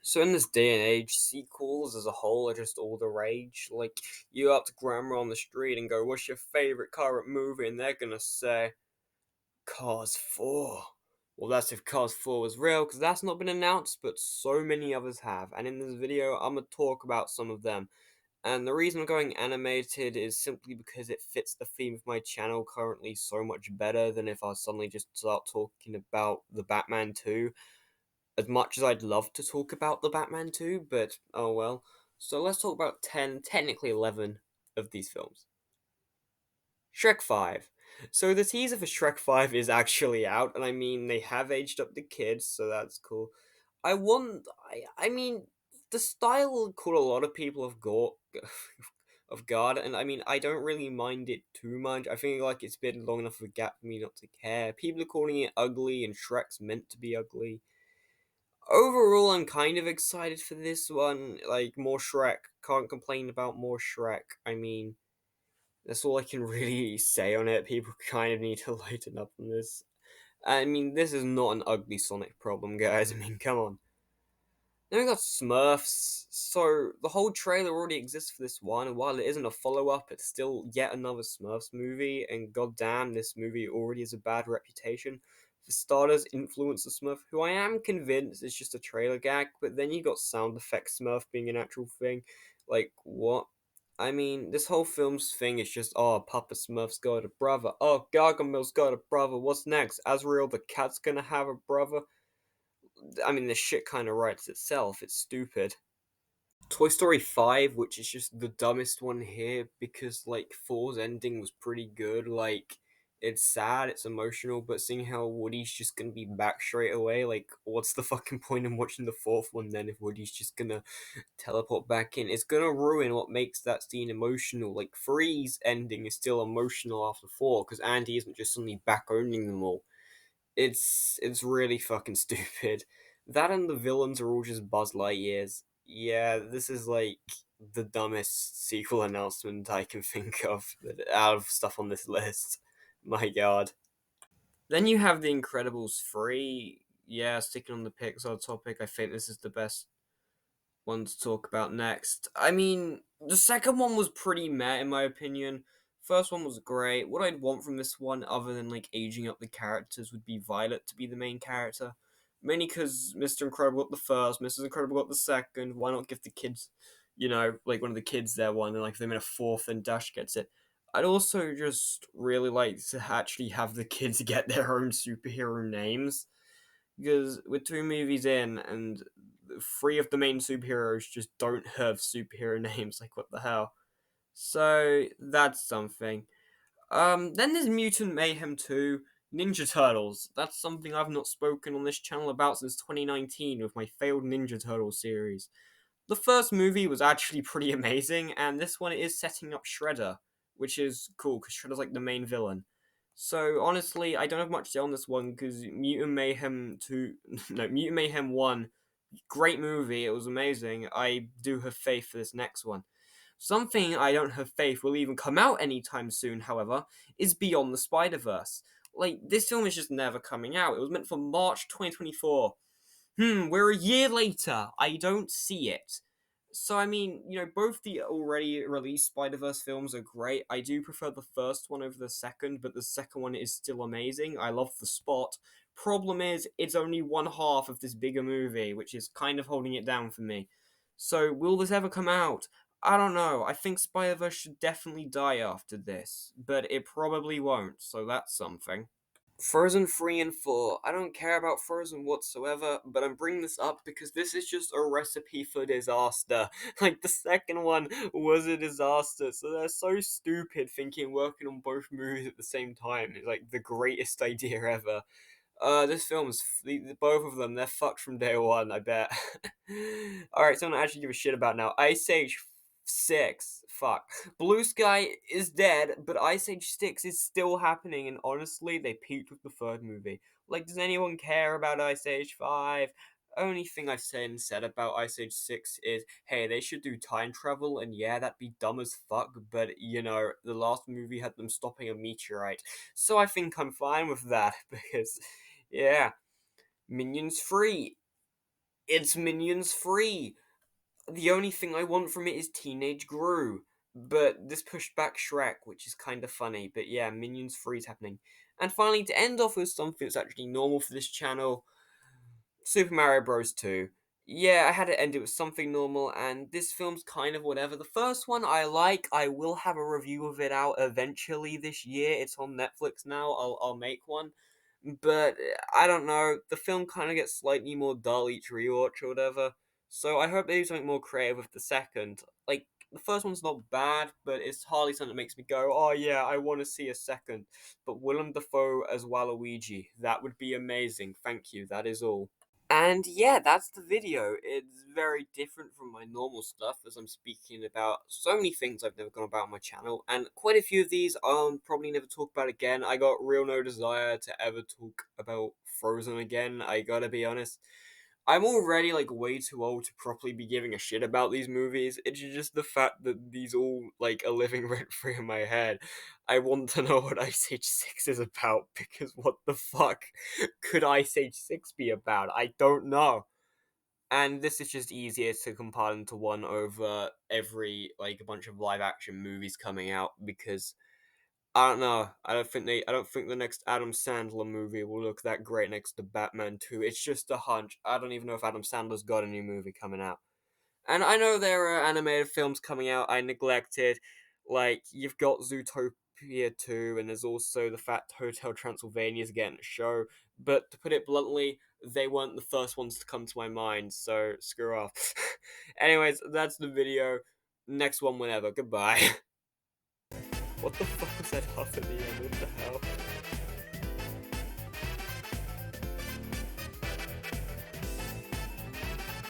So in this day and age, sequels as a whole are just all the rage. Like, you up to grandma on the street and go, "What's your favorite current movie?" And they're gonna say, "Cars 4." Well, that's if Cars 4 was real, because that's not been announced, but so many others have. And in this video, I'm gonna talk about some of them. And the reason I'm going animated is simply because it fits the theme of my channel currently so much better than if I suddenly just start talking about the Batman 2, as much as I'd love to talk about the Batman 2, but oh well. So let's talk about 10, technically 11 of these films. Shrek 5. So the teaser for Shrek 5 is actually out, and I mean, they have aged up the kids, so that's cool. I mean, the style caught a lot of people off guard, of guard, and I mean, I don't really mind it too much. I think like it's been long enough of a gap for me not to care. People are calling it ugly, and Shrek's meant to be ugly. Overall, I'm kind of excited for this one. Like, more Shrek. Can't complain about more Shrek. I mean, that's all I can really say on it. People kind of need to lighten up on this. I mean, this is not an ugly Sonic problem, guys. I mean, come on. Then we got Smurfs. So, the whole trailer already exists for this one, and while it isn't a follow up, it's still yet another Smurfs movie, and goddamn, this movie already has a bad reputation. For starters, Influencer Smurf, who I am convinced is just a trailer gag, but then you got sound effect Smurf being an actual thing. Like, what? I mean, this whole film's thing is just, oh, Papa Smurf's got a brother. Oh, Gargamel's got a brother. What's next? Azrael the cat's gonna have a brother? I mean, this shit kind of writes itself. It's stupid. Toy Story 5, which is just the dumbest one here because, like, 4's ending was pretty good. Like, it's sad, it's emotional, but seeing how Woody's just gonna be back straight away, like, what's the fucking point in watching the fourth one then if Woody's just gonna teleport back in? It's gonna ruin what makes that scene emotional. Like, 3's ending is still emotional after 4 because Andy isn't just suddenly back owning them all. It's really fucking stupid. That and the villains are all just Buzz Lightyears. Yeah, this is like the dumbest sequel announcement I can think of out of stuff on this list. My god. Then you have The Incredibles 3. Yeah, sticking on the Pixar topic, I think this is the best one to talk about next. I mean, the second one was pretty meh in my opinion. First one was great. What I'd want from this one, other than like aging up the characters, would be Violet to be the main character. Mainly because Mr. Incredible got the first, Mrs. Incredible got the second. Why not give the kids, like one of the kids their one, and like if they made a fourth, and Dash gets it. I'd also just really like to actually have the kids get their own superhero names because we're two movies in and three of the main superheroes just don't have superhero names. Like, what the hell? So that's something. Then there's Mutant Mayhem 2, Ninja Turtles. That's something I've not spoken on this channel about since 2019 with my failed Ninja Turtles series. The first movie was actually pretty amazing, and this one is setting up Shredder, which is cool because Shredder's like the main villain. So honestly, I don't have much to say on this one because Mutant Mayhem 2, no, Mutant Mayhem 1, great movie, it was amazing. I do have faith for this next one. Something I don't have faith will even come out anytime soon, however, is Beyond the Spider Verse. Like, this film is just never coming out. It was meant for March 2024. We're a year later. I don't see it. So, I mean, both the already released Spider Verse films are great. I do prefer the first one over the second, but the second one is still amazing. I love the spot. Problem is, it's only one half of this bigger movie, which is kind of holding it down for me. So, will this ever come out? I don't know. I think Spider Verse should definitely die after this, but it probably won't, so that's something. Frozen 3 and 4. I don't care about Frozen whatsoever, but I'm bringing this up because this is just a recipe for disaster. Like, the second one was a disaster, so they're so stupid thinking working on both movies at the same time is like the greatest idea ever. This film is both of them. They're fucked from day one. I bet. All right, so I'm gonna actually give a shit about now. Ice Age 6. Fuck. Blue Sky is dead, but Ice Age 6 is still happening. And honestly, they peaked with the third movie. Like, does anyone care about Ice Age 5? Only thing I've said about Ice Age 6 is, hey, they should do time travel, and yeah, that'd be dumb as fuck, but the last movie had them stopping a meteorite. So I think I'm fine with that, because yeah, Minions 3. It's Minions 3. The only thing I want from it is Teenage Gru. But this pushed back Shrek, which is kind of funny. But yeah, Minions 3 is happening. And finally, to end off with something that's actually normal for this channel, Super Mario Bros. 2. Yeah, I had to end it with something normal, and this film's kind of whatever. The first one I like. I will have a review of it out eventually this year. It's on Netflix now. I'll make one. But I don't know. The film kind of gets slightly more dull each rewatch or whatever. So I hope they do something more creative with the second. Like the first one's not bad, but it's hardly something that makes me go, "Oh yeah, I want to see a second." But Willem Dafoe as Waluigi, that would be amazing. Thank you. That is all. And yeah, that's the video. It's very different from my normal stuff as I'm speaking about so many things I've never gone about on my channel, and quite a few of these I'll probably never talk about again. I got real no desire to ever talk about Frozen again, I gotta be honest. I'm already like way too old to properly be giving a shit about these movies. It's just the fact that these all like are living rent free in my head. I want to know what Ice Age 6 is about because what the fuck could Ice Age 6 be about? I don't know. And this is just easier to compile into one over every like a bunch of live action movies coming out because I don't know. I don't think the next Adam Sandler movie will look that great next to Batman 2. It's just a hunch. I don't even know if Adam Sandler's got a new movie coming out. And I know there are animated films coming out I neglected. Like you've got Zootopia 2 and there's also the fact Hotel Transylvania's getting a show. But to put it bluntly, they weren't the first ones to come to my mind, so screw off. Anyways, that's the video. Next one whenever. Goodbye. What the fuck was that off at the end? What the hell?